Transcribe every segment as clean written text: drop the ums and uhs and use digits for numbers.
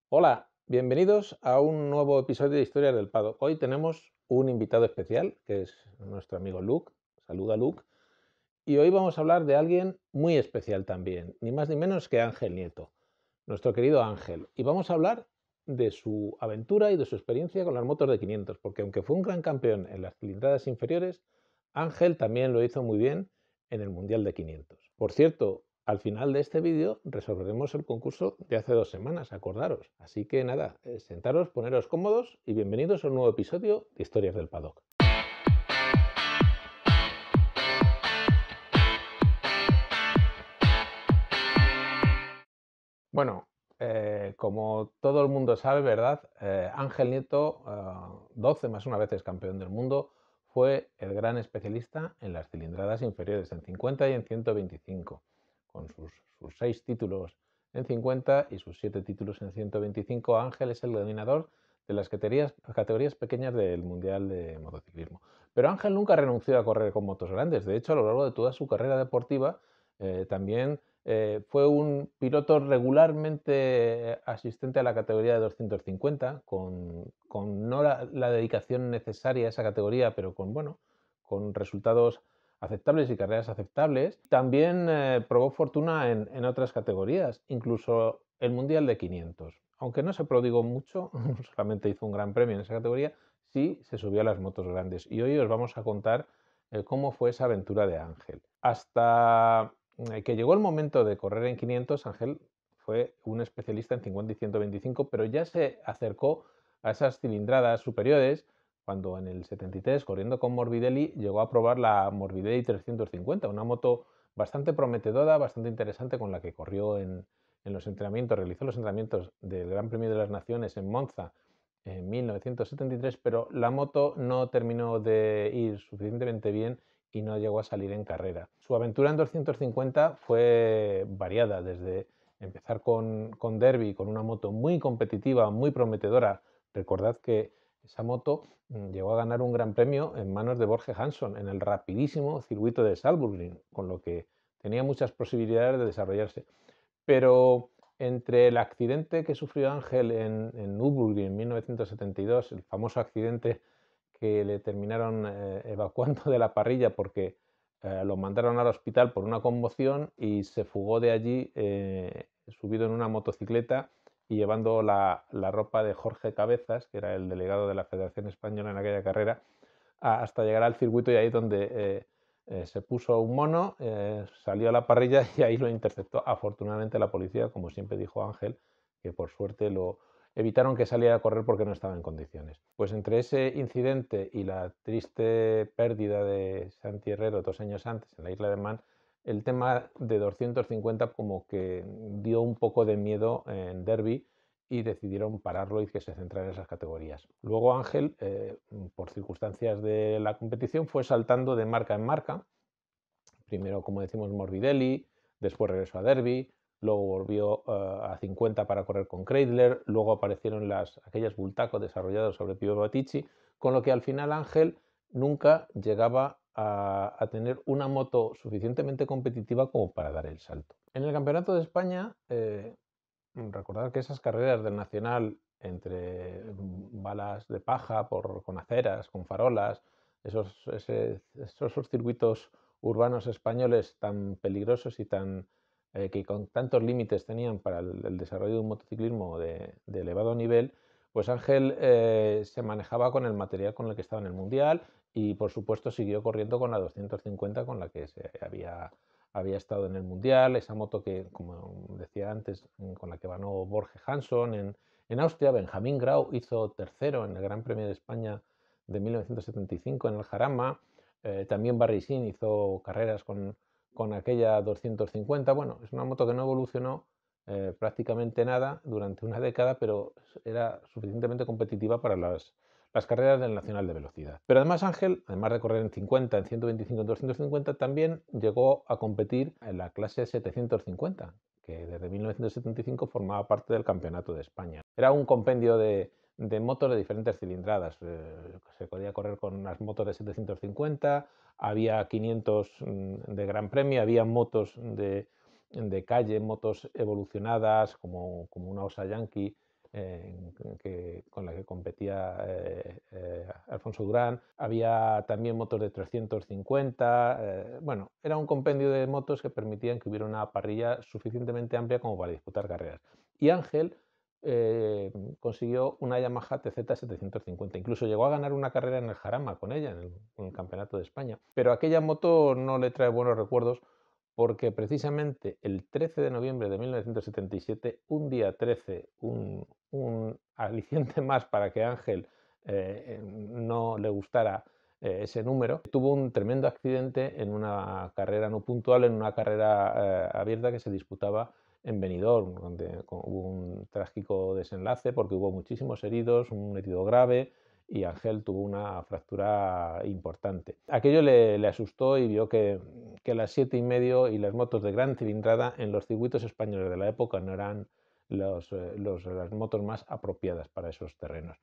Hola, bienvenidos a un nuevo episodio de Historias del Paddock. Hoy tenemos un invitado especial, que es nuestro amigo Luke. Saluda, Luke. Y hoy vamos a hablar de alguien muy especial también, ni más ni menos que Ángel Nieto, nuestro querido Ángel. Y vamos a hablar de su aventura y de su experiencia con las motos de 500, porque aunque fue un gran campeón en las cilindradas inferiores, Ángel también lo hizo muy bien en el Mundial de 500. Por cierto, al final de este vídeo resolveremos el concurso de hace 2 semanas, acordaros. Así que nada, sentaros, poneros cómodos y bienvenidos a un nuevo episodio de Historias del Paddock. Bueno, como todo el mundo sabe, ¿verdad? Ángel Nieto, 12 más una veces campeón del mundo, fue el gran especialista en las cilindradas inferiores, en 50 y en 125, con sus 6 títulos en 50 y sus 7 títulos en 125. Ángel es el dominador de las categorías pequeñas del Mundial de Motociclismo. Pero Ángel nunca renunció a correr con motos grandes. De hecho, a lo largo de toda su carrera deportiva, también fue un piloto regularmente asistente a la categoría de 250, con no la dedicación necesaria a esa categoría, pero con resultados aceptables y carreras aceptables. También probó fortuna en otras categorías, incluso el Mundial de 500. Aunque no se prodigó mucho, solamente hizo un gran premio en esa categoría, sí se subió a las motos grandes. Y hoy os vamos a contar cómo fue esa aventura de Ángel. Hasta que llegó el momento de correr en 500, Ángel fue un especialista en 50 y 125, pero ya se acercó a esas cilindradas superiores cuando en el 73, corriendo con Morbidelli, llegó a probar la Morbidelli 350, una moto bastante prometedora, bastante interesante, con la que corrió en los entrenamientos, realizó los entrenamientos del Gran Premio de las Naciones en Monza en 1973, pero la moto no terminó de ir suficientemente bien y no llegó a salir en carrera. Su aventura en 250 fue variada, desde empezar con Derby, con una moto muy competitiva, muy prometedora. Recordad que esa moto llegó a ganar un gran premio en manos de Borge Hansson en el rapidísimo circuito de Salzburg, con lo que tenía muchas posibilidades de desarrollarse. Pero entre el accidente que sufrió Ángel en Nürburgring en 1972, el famoso accidente que le terminaron evacuando de la parrilla porque lo mandaron al hospital por una conmoción y se fugó de allí subido en una motocicleta y llevando la ropa de Jorge Cabezas, que era el delegado de la Federación Española en aquella carrera, hasta llegar al circuito, y ahí donde se puso un mono, salió a la parrilla y ahí lo interceptó afortunadamente la policía, como siempre dijo Ángel, que por suerte lo evitaron que saliera a correr porque no estaba en condiciones. Pues entre ese incidente y la triste pérdida de Santi Herrero 2 años antes en la isla de Man, el tema de 250 como que dio un poco de miedo en Derby y decidieron pararlo y que se centrara en esas categorías. Luego Ángel, por circunstancias de la competición, fue saltando de marca en marca. Primero, como decimos, Morbidelli, después regresó a Derby, luego volvió a 50 para correr con Kreidler, luego aparecieron aquellas Bultaco desarrolladas sobre Piero Battici, con lo que al final Ángel nunca llegaba a tener una moto suficientemente competitiva como para dar el salto. En el Campeonato de España, recordad que esas carreras del Nacional entre balas de paja con aceras, con farolas, esos circuitos urbanos españoles tan peligrosos y que con tantos límites tenían para el desarrollo de un motociclismo de elevado nivel, pues Ángel se manejaba con el material con el que estaba en el Mundial y por supuesto siguió corriendo con la 250 con la que se había estado en el Mundial, esa moto que, como decía antes, con la que ganó Borge Hansson en Austria. Benjamín Grau hizo tercero en el Gran Premio de España de 1975 en el Jarama. También Barricín hizo carreras con aquella 250. Bueno, es una moto que no evolucionó prácticamente nada durante una década, pero era suficientemente competitiva para las carreras del Nacional de Velocidad. Pero además Ángel, además de correr en 50, en 125, en 250, también llegó a competir en la clase 750, que desde 1975 formaba parte del Campeonato de España. Era un compendio de motos de diferentes cilindradas. Se podía correr con unas motos de 750, había 500 de Gran Premio, había motos de calle, motos evolucionadas como una Osa Yankee con la que competía Alfonso Durán. Había también motos de 350. Bueno, era un compendio de motos que permitían que hubiera una parrilla suficientemente amplia como para disputar carreras. Y Ángel consiguió una Yamaha TZ750. Incluso llegó a ganar una carrera en el Jarama con ella, en el Campeonato de España. Pero aquella moto no le trae buenos recuerdos porque precisamente el 13 de noviembre de 1977, un día 13, un aliciente más para que Ángel no le gustara ese número, tuvo un tremendo accidente en una carrera no puntual, en una carrera abierta que se disputaba en Benidorm, donde hubo un trágico desenlace porque hubo muchísimos heridos, un herido grave, y Ángel tuvo una fractura importante. Aquello le asustó y vio que las 7,5 y las motos de gran cilindrada en los circuitos españoles de la época no eran las motos más apropiadas para esos terrenos.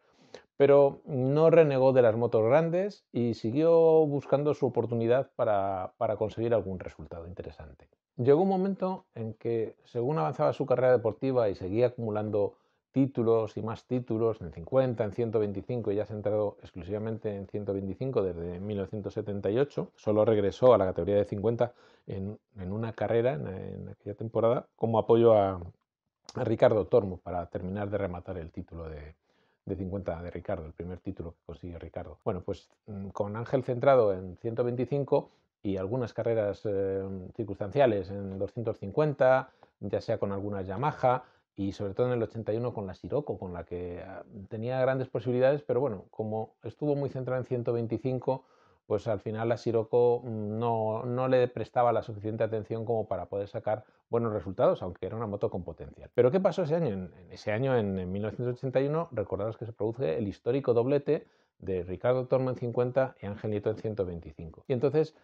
Pero no renegó de las motos grandes y siguió buscando su oportunidad para conseguir algún resultado interesante. Llegó un momento en que, según avanzaba su carrera deportiva y seguía acumulando títulos y más títulos en 50, en 125, y ya centrado exclusivamente en 125 desde 1978, solo regresó a la categoría de 50 en una carrera en aquella temporada como apoyo a Ricardo Tormo para terminar de rematar el título de 50 de Ricardo, el primer título que consiguió Ricardo. Bueno, pues con Ángel centrado en 125 y algunas carreras circunstanciales en 250, ya sea con algunas Yamaha y sobre todo en el 81 con la Sirocco, con la que tenía grandes posibilidades, pero bueno, como estuvo muy centrado en 125, pues al final la Sirocco no le prestaba la suficiente atención como para poder sacar buenos resultados, aunque era una moto con potencial. Pero ¿qué pasó ese año? En 1981, recordaros que se produce el histórico doblete de Ricardo Tormo en 50 y Ángel Nieto en 125. Y entonces,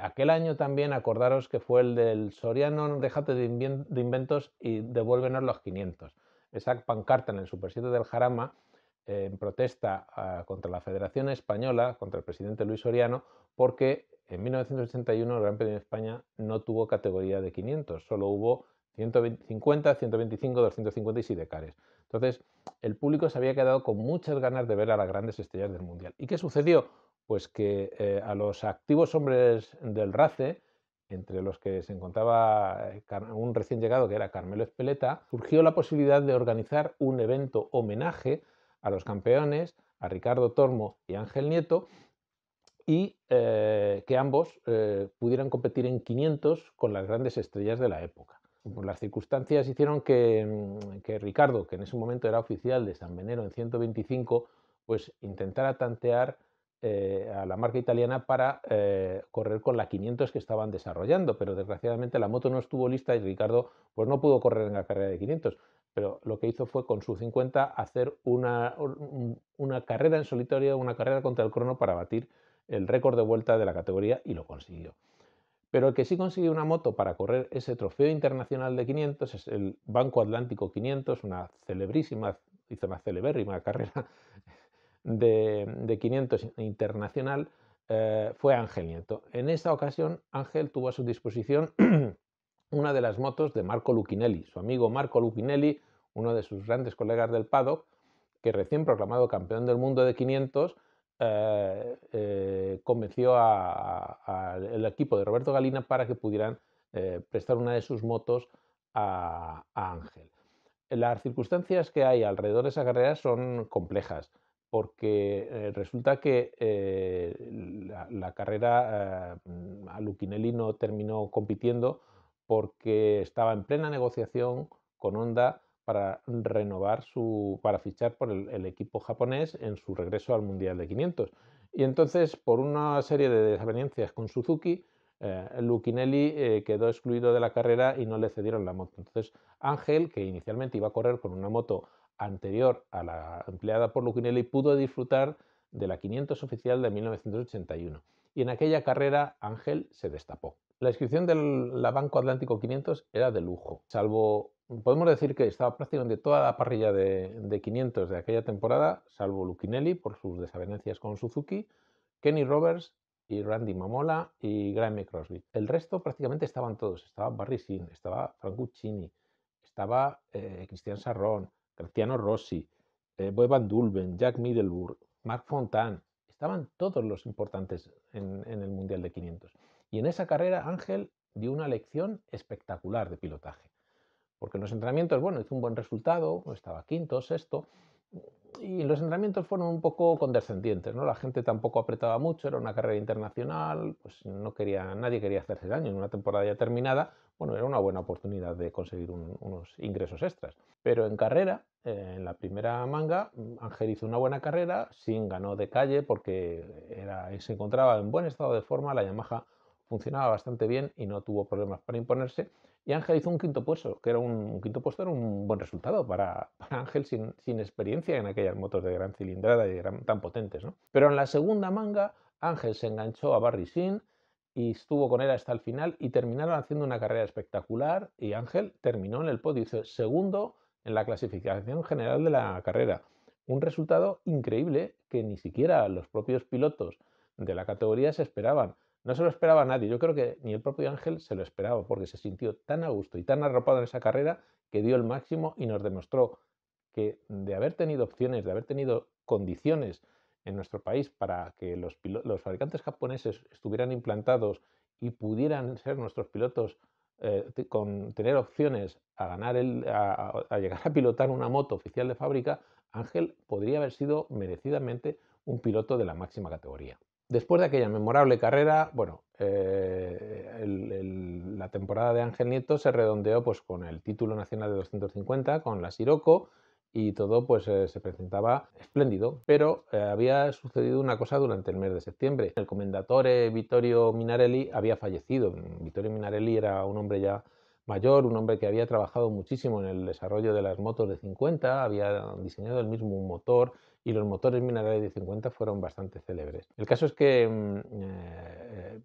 aquel año también, acordaros que fue el del Soriano, déjate de inventos y devuélvenos los 500. Esa pancarta en el Super 7 del Jarama, en protesta contra la Federación Española, contra el presidente Luis Soriano, porque en 1981 el Gran Premio de España no tuvo categoría de 500, solo hubo 150, 125, 250 y sidecars. Entonces, el público se había quedado con muchas ganas de ver a las grandes estrellas del Mundial. ¿Y qué sucedió? Pues que a los activos hombres del RACE, entre los que se encontraba un recién llegado que era Carmelo Ezpeleta, surgió la posibilidad de organizar un evento homenaje a los campeones, a Ricardo Tormo y Ángel Nieto, y que ambos pudieran competir en 500 con las grandes estrellas de la época. Las circunstancias hicieron que Ricardo, que en ese momento era oficial de San Benero en 125, pues intentara tantear a la marca italiana para correr con la 500 que estaban desarrollando, pero desgraciadamente la moto no estuvo lista y Ricardo pues no pudo correr en la carrera de 500, pero lo que hizo fue con su 50 hacer una carrera en solitario, una carrera contra el crono para batir el récord de vuelta de la categoría y lo consiguió. Pero el que sí consiguió una moto para correr ese trofeo internacional de 500 es el Banco Atlántico 500, hizo una celebérrima carrera de 500 internacional, fue Ángel Nieto. En esta ocasión, Ángel tuvo a su disposición una de las motos de Marco Lucchinelli, su amigo Marco Lucchinelli, uno de sus grandes colegas del paddock, que recién proclamado campeón del mundo de 500, convenció al equipo de Roberto Galina para que pudieran prestar una de sus motos a Ángel. Las circunstancias que hay alrededor de esa carrera son complejas, porque resulta que la carrera a Lucchinelli no terminó compitiendo porque estaba en plena negociación con Honda para para fichar por el equipo japonés en su regreso al Mundial de 500. Y entonces, por una serie de desavenencias con Suzuki, Lucchinelli quedó excluido de la carrera y no le cedieron la moto. Entonces, Ángel, que inicialmente iba a correr con una moto anterior a la empleada por Lucchinelli, pudo disfrutar de la 500 oficial de 1981. Y en aquella carrera Ángel se destapó. La inscripción de la Banco Atlántico 500 era de lujo, salvo, podemos decir que estaba prácticamente toda la parrilla de 500 de aquella temporada, salvo Lucchinelli por sus desavenencias con Suzuki, Kenny Roberts y Randy Mamola y Graeme Crosby. El resto prácticamente estaban todos. Estaba Barry Sin, estaba Frank Guccini, estaba Cristian Sarron, Graziano Rossi, Boy Van Dulven, Jack Middelburg, Marc Fontan, estaban todos los importantes en el Mundial de 500. Y en esa carrera Ángel dio una lección espectacular de pilotaje, porque en los entrenamientos, bueno, hizo un buen resultado, estaba quinto, sexto, y los entrenamientos fueron un poco condescendientes, ¿no? La gente tampoco apretaba mucho, era una carrera internacional, pues nadie quería hacerse daño en una temporada ya terminada. Bueno, era una buena oportunidad de conseguir unos ingresos extras. Pero en carrera, en la primera manga, Ángel hizo una buena carrera, Sin ganó de calle porque se encontraba en buen estado de forma, la Yamaha funcionaba bastante bien y no tuvo problemas para imponerse. Y Ángel hizo un quinto puesto, que era un quinto puesto, era un buen resultado para Ángel sin experiencia en aquellas motos de gran cilindrada y tan potentes, ¿no? Pero en la segunda manga, Ángel se enganchó a Barry Sin y estuvo con él hasta el final y terminaron haciendo una carrera espectacular y Ángel terminó en el podio, hizo segundo en la clasificación general de la carrera. Un resultado increíble que ni siquiera los propios pilotos de la categoría se esperaban. No se lo esperaba nadie, yo creo que ni el propio Ángel se lo esperaba, porque se sintió tan a gusto y tan arropado en esa carrera que dio el máximo y nos demostró que de haber tenido opciones, de haber tenido condiciones en nuestro país para que los fabricantes japoneses estuvieran implantados y pudieran ser nuestros pilotos con tener opciones a ganar a llegar a pilotar una moto oficial de fábrica, Ángel podría haber sido merecidamente un piloto de la máxima categoría. Después de aquella memorable carrera, bueno, la temporada de Ángel Nieto se redondeó pues, con el título nacional de 250, con la Sirocco, y todo pues se presentaba espléndido, pero había sucedido una cosa durante el mes de septiembre. El comendatore Vittorio Minarelli había fallecido. Vittorio Minarelli era un hombre ya mayor, un hombre que había trabajado muchísimo en el desarrollo de las motos de 50, había diseñado el mismo motor, y los motores Minarelli de 50 fueron bastante célebres. El caso es que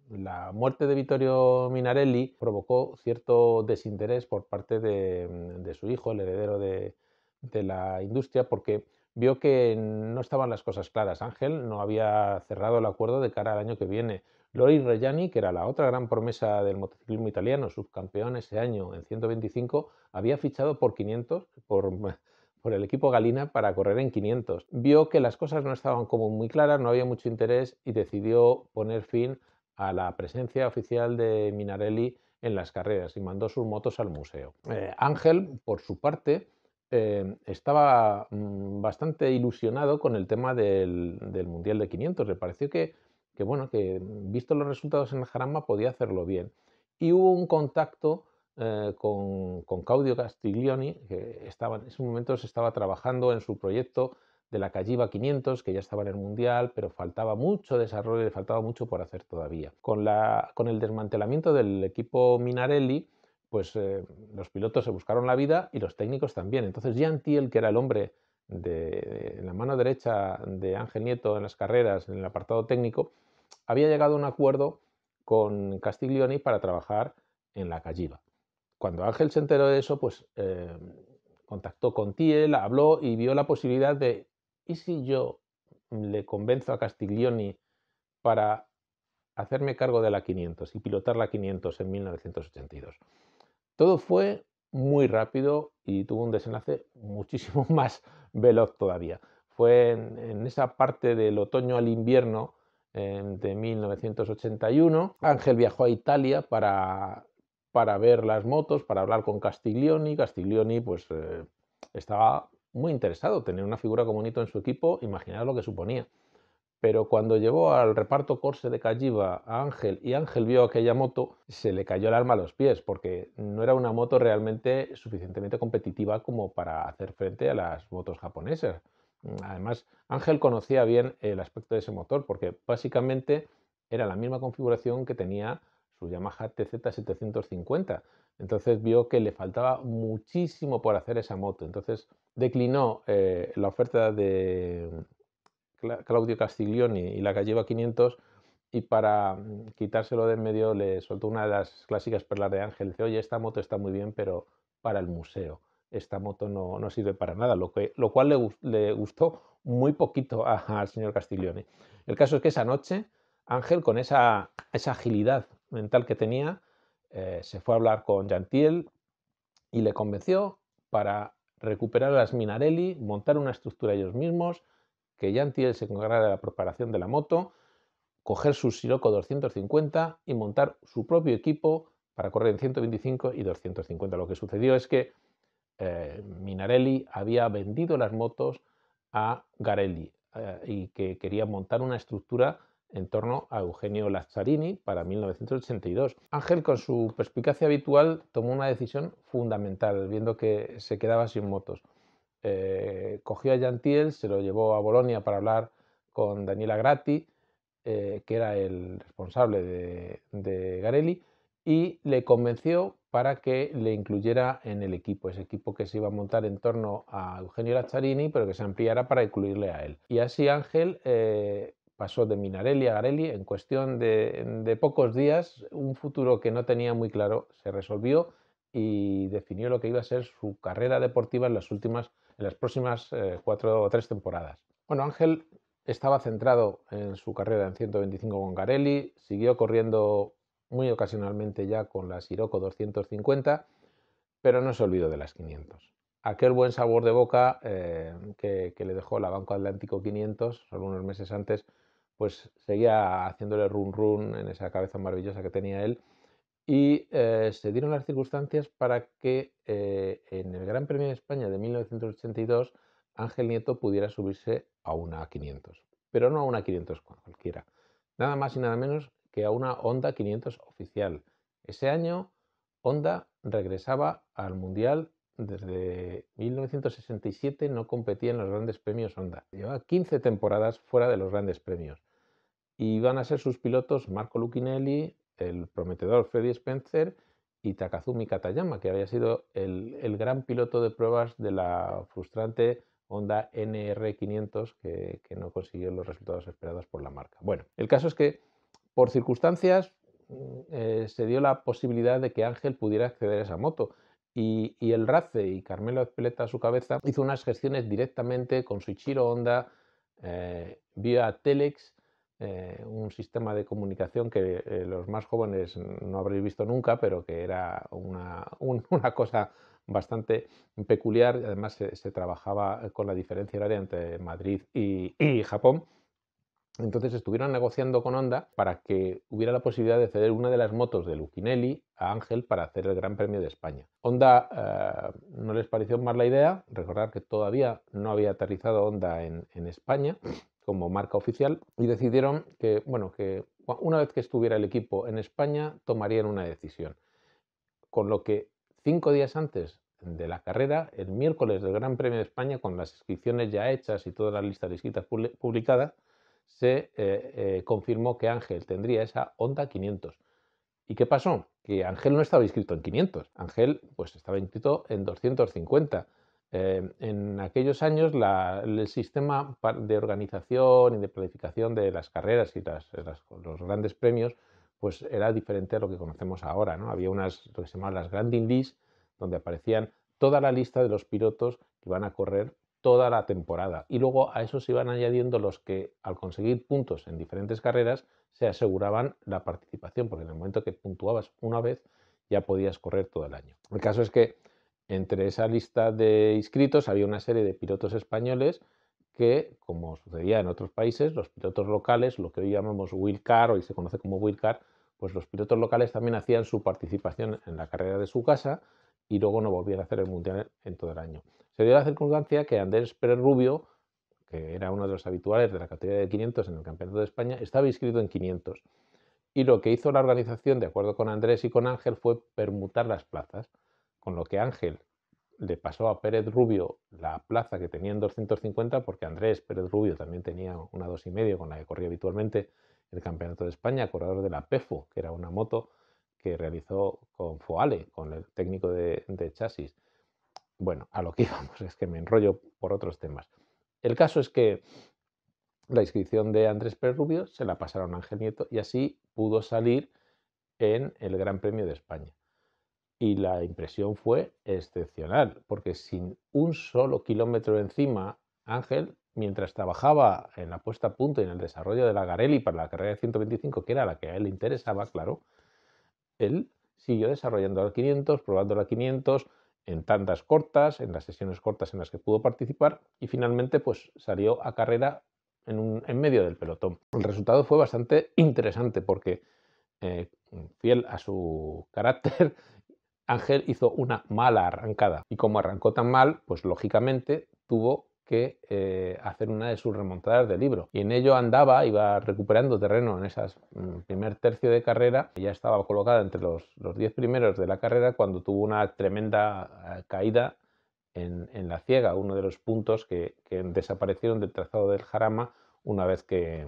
la muerte de Vittorio Minarelli provocó cierto desinterés por parte de su hijo, el heredero de la industria, porque vio que no estaban las cosas claras. Ángel no había cerrado el acuerdo de cara al año que viene. Loris Reggiani, que era la otra gran promesa del motociclismo italiano, subcampeón ese año en 125, había fichado por 500, por el equipo Galina para correr en 500. Vio que las cosas no estaban como muy claras, no había mucho interés y decidió poner fin a la presencia oficial de Minarelli en las carreras y mandó sus motos al museo. Ángel, por su parte, estaba bastante ilusionado con el tema del Mundial de 500. Le pareció que, bueno, que visto los resultados en el Jarama podía hacerlo bien. Y hubo un contacto con Claudio Castiglioni, que en ese momento se estaba trabajando en su proyecto de la Cagiva 500, que ya estaba en el Mundial, pero faltaba mucho desarrollo, le faltaba mucho por hacer todavía. Con el desmantelamiento del equipo Minarelli, pues los pilotos se buscaron la vida y los técnicos también. Entonces Jean Thiel, que era el hombre de la mano derecha de Ángel Nieto en las carreras, en el apartado técnico, había llegado a un acuerdo con Castiglioni para trabajar en la Cagiva. Cuando Ángel se enteró de eso, pues contactó con Thiel, habló y vio la posibilidad de, ¿y si yo le convenzo a Castiglioni para hacerme cargo de la 500 y pilotar la 500 en 1982? Todo fue muy rápido y tuvo un desenlace muchísimo más veloz todavía. Fue en esa parte del otoño al invierno de 1981. Ángel viajó a Italia para ver las motos, para hablar con Castiglioni. Castiglioni pues estaba muy interesado, tener una figura como Nito en su equipo, imaginar lo que suponía. Pero cuando llevó al reparto Corse de Cagiva a Ángel y Ángel vio aquella moto, se le cayó el alma a los pies, porque no era una moto realmente suficientemente competitiva como para hacer frente a las motos japonesas. Además, Ángel conocía bien el aspecto de ese motor, porque básicamente era la misma configuración que tenía su Yamaha TZ750. Entonces vio que le faltaba muchísimo por hacer esa moto. Entonces declinó la oferta de Claudio Castiglioni y la Cagiva 500, y para quitárselo de en medio le soltó una de las clásicas perlas de Ángel. Dice, oye, esta moto está muy bien, pero para el museo. Esta moto no sirve para nada, lo cual le gustó muy poquito al señor Castiglioni. El caso es que esa noche Ángel, con esa agilidad mental que tenía, se fue a hablar con Jean Thiel y le convenció para recuperar las Minarelli, montar una estructura ellos mismos, que Jean Thiel se encargara de la preparación de la moto, coger su Sirocco 250 y montar su propio equipo para correr en 125 y 250. Lo que sucedió es que Minarelli había vendido las motos a Garelli y que quería montar una estructura en torno a Eugenio Lazzarini para 1982. Ángel, con su perspicacia habitual, tomó una decisión fundamental, viendo que se quedaba sin motos. Cogió a Jean Thiel, se lo llevó a Bolonia para hablar con Daniela Gratti, que era el responsable de Garelli, y le convenció para que le incluyera en el equipo, ese equipo que se iba a montar en torno a Eugenio Lazzarini, pero que se ampliara para incluirle a él. Y así Ángel pasó de Minarelli a Garelli en cuestión de pocos días. Un futuro que no tenía muy claro se resolvió y definió lo que iba a ser su carrera deportiva en las próximas 4 o 3 temporadas. Bueno, Ángel estaba centrado en su carrera en 125 con Garelli, siguió corriendo muy ocasionalmente ya con la Sirocco 250, pero no se olvidó de las 500. Aquel buen sabor de boca que le dejó la Banco Atlántico 500 solo unos meses antes, pues seguía haciéndole run run en esa cabeza maravillosa que tenía él, y se dieron las circunstancias para que en el Gran Premio de España de 1982 Ángel Nieto pudiera subirse a una 500, pero no a una 500 cualquiera, nada más y nada menos que a una Honda 500 oficial. Ese año Honda regresaba al Mundial. Desde 1967 no competía en los grandes premios Honda. Llevaba 15 temporadas fuera de los grandes premios. Y van a ser sus pilotos Marco Lucchinelli, el prometedor Freddy Spencer y Takazumi Katayama, que había sido el gran piloto de pruebas de la frustrante Honda NR500 que no consiguió los resultados esperados por la marca. Bueno, el caso es que por circunstancias se dio la posibilidad de que Ángel pudiera acceder a esa moto. Y el RACE y Carmelo Ezpeleta a su cabeza hizo unas gestiones directamente con Soichiro Honda vía Telex, un sistema de comunicación que los más jóvenes no habréis visto nunca, pero que era una cosa bastante peculiar. Además se trabajaba con la diferencia horaria entre Madrid y Japón. Entonces estuvieron negociando con Honda para que hubiera la posibilidad de ceder una de las motos de Lucchinelli a Ángel para hacer el Gran Premio de España. Honda no les pareció mal la idea. Recordar que todavía no había aterrizado Honda en España como marca oficial, y decidieron que, bueno, que una vez que estuviera el equipo en España tomarían una decisión. Con lo que 5 días antes de la carrera, el miércoles del Gran Premio de España, con las inscripciones ya hechas y todas las listas de inscritas publicadas, se confirmó que Ángel tendría esa Honda 500. ¿Y qué pasó? Que Ángel no estaba inscrito en 500, Ángel pues estaba inscrito en 250. En aquellos años el sistema de organización y de planificación de las carreras y los grandes premios pues era diferente a lo que conocemos ahora, ¿no? Había lo que se llamaban las Grand Indies, donde aparecían toda la lista de los pilotos que iban a correr toda la temporada, y luego a eso se iban añadiendo los que, al conseguir puntos en diferentes carreras, se aseguraban la participación, porque en el momento que puntuabas una vez ya podías correr todo el año. El caso es que entre esa lista de inscritos había una serie de pilotos españoles que, como sucedía en otros países, los pilotos locales, lo que hoy llamamos wildcard, hoy se conoce como wildcard, pues los pilotos locales también hacían su participación en la carrera de su casa y luego no volvían a hacer el mundial en todo el año. Se dio la circunstancia que Andrés Pérez Rubio, que era uno de los habituales de la categoría de 500 en el Campeonato de España, estaba inscrito en 500. Y lo que hizo la organización, de acuerdo con Andrés y con Ángel, fue permutar las plazas, con lo que Ángel le pasó a Pérez Rubio la plaza que tenía en 250, porque Andrés Pérez Rubio también tenía una 2,5 con la que corría habitualmente el Campeonato de España, corredor de la PEFO, que era una moto que realizó con Foale, con el técnico de chasis. Bueno, a lo que íbamos, es que me enrollo por otros temas. El caso es que la inscripción de Andrés Pérez Rubio se la pasaron a Ángel Nieto y así pudo salir en el Gran Premio de España. Y la impresión fue excepcional, porque sin un solo kilómetro encima, Ángel, mientras trabajaba en la puesta a punto y en el desarrollo de la Garelli para la carrera de 125, que era la que a él le interesaba, claro, él siguió desarrollando la 500, probando la 500, en tandas cortas, en las sesiones cortas en las que pudo participar, y finalmente pues salió a carrera en medio del pelotón. El resultado fue bastante interesante porque, fiel a su carácter, Ángel hizo una mala arrancada, y como arrancó tan mal, pues lógicamente tuvo que hacer una de sus remontadas de libro, y en ello andaba, iba recuperando terreno en ese primer tercio de carrera. Ya estaba colocada entre los 10 primeros de la carrera cuando tuvo una tremenda caída en la ciega, uno de los puntos que desaparecieron del trazado del Jarama una vez que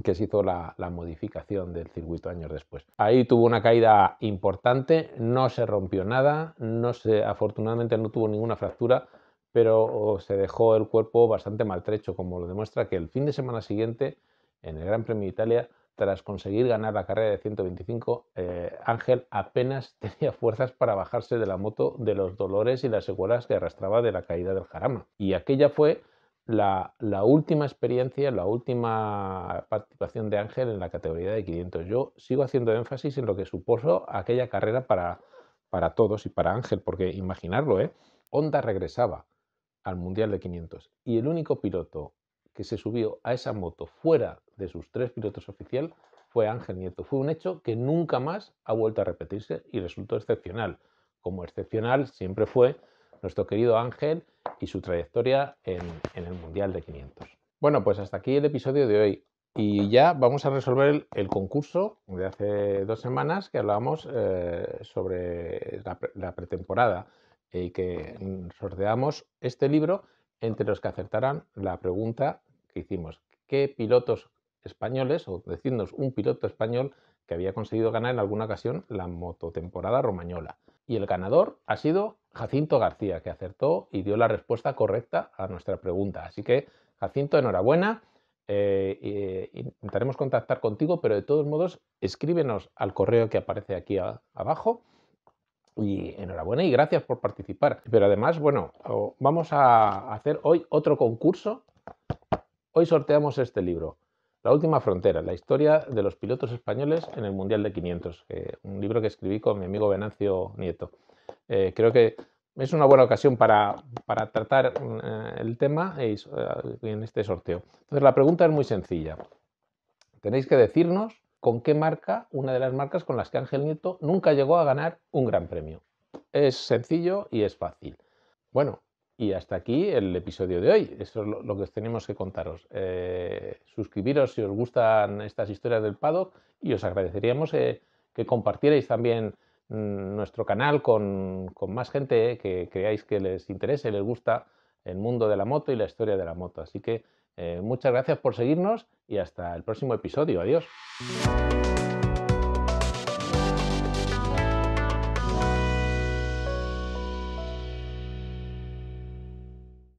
se hizo la modificación del circuito años después. Ahí tuvo una caída importante, no se rompió nada, afortunadamente no tuvo ninguna fractura, pero se dejó el cuerpo bastante maltrecho, como lo demuestra que el fin de semana siguiente, en el Gran Premio de Italia, tras conseguir ganar la carrera de 125, Ángel apenas tenía fuerzas para bajarse de la moto de los dolores y las secuelas que arrastraba de la caída del Jarama. Y aquella fue la última experiencia, la última participación de Ángel en la categoría de 500. Yo sigo haciendo énfasis en lo que supuso aquella carrera para todos y para Ángel, porque imaginarlo, Honda regresaba al Mundial de 500 y el único piloto que se subió a esa moto fuera de sus 3 pilotos oficiales fue Ángel Nieto. Fue un hecho que nunca más ha vuelto a repetirse y resultó excepcional. Como excepcional siempre fue nuestro querido Ángel y su trayectoria en el Mundial de 500. Bueno, pues hasta aquí el episodio de hoy. Y ya vamos a resolver el concurso de hace 2 semanas que hablábamos sobre la pretemporada, y que sorteamos este libro entre los que acertaran la pregunta que hicimos: ¿qué pilotos españoles, o decirnos un piloto español que había conseguido ganar en alguna ocasión la mototemporada romañola? Y el ganador ha sido Jacinto García, que acertó y dio la respuesta correcta a nuestra pregunta. Así que, Jacinto, enhorabuena. Intentaremos contactar contigo, pero de todos modos escríbenos al correo que aparece aquí abajo. Y enhorabuena y gracias por participar. Pero además, bueno, vamos a hacer hoy otro concurso. Hoy sorteamos este libro, La última frontera, la historia de los pilotos españoles en el Mundial de 500, un libro que escribí con mi amigo Venancio Nieto. Creo que es una buena ocasión para tratar el tema en este sorteo. Entonces, la pregunta es muy sencilla. Tenéis que decirnos con qué marca, una de las marcas con las que Ángel Nieto nunca llegó a ganar un gran premio. Es sencillo y es fácil. Bueno, y hasta aquí el episodio de hoy. Eso es lo que os tenemos que contaros. Suscribiros si os gustan estas historias del paddock, y os agradeceríamos que compartierais también nuestro canal con más gente que creáis que les interese, les gusta el mundo de la moto y la historia de la moto. Así que muchas gracias por seguirnos y hasta el próximo episodio. Adiós.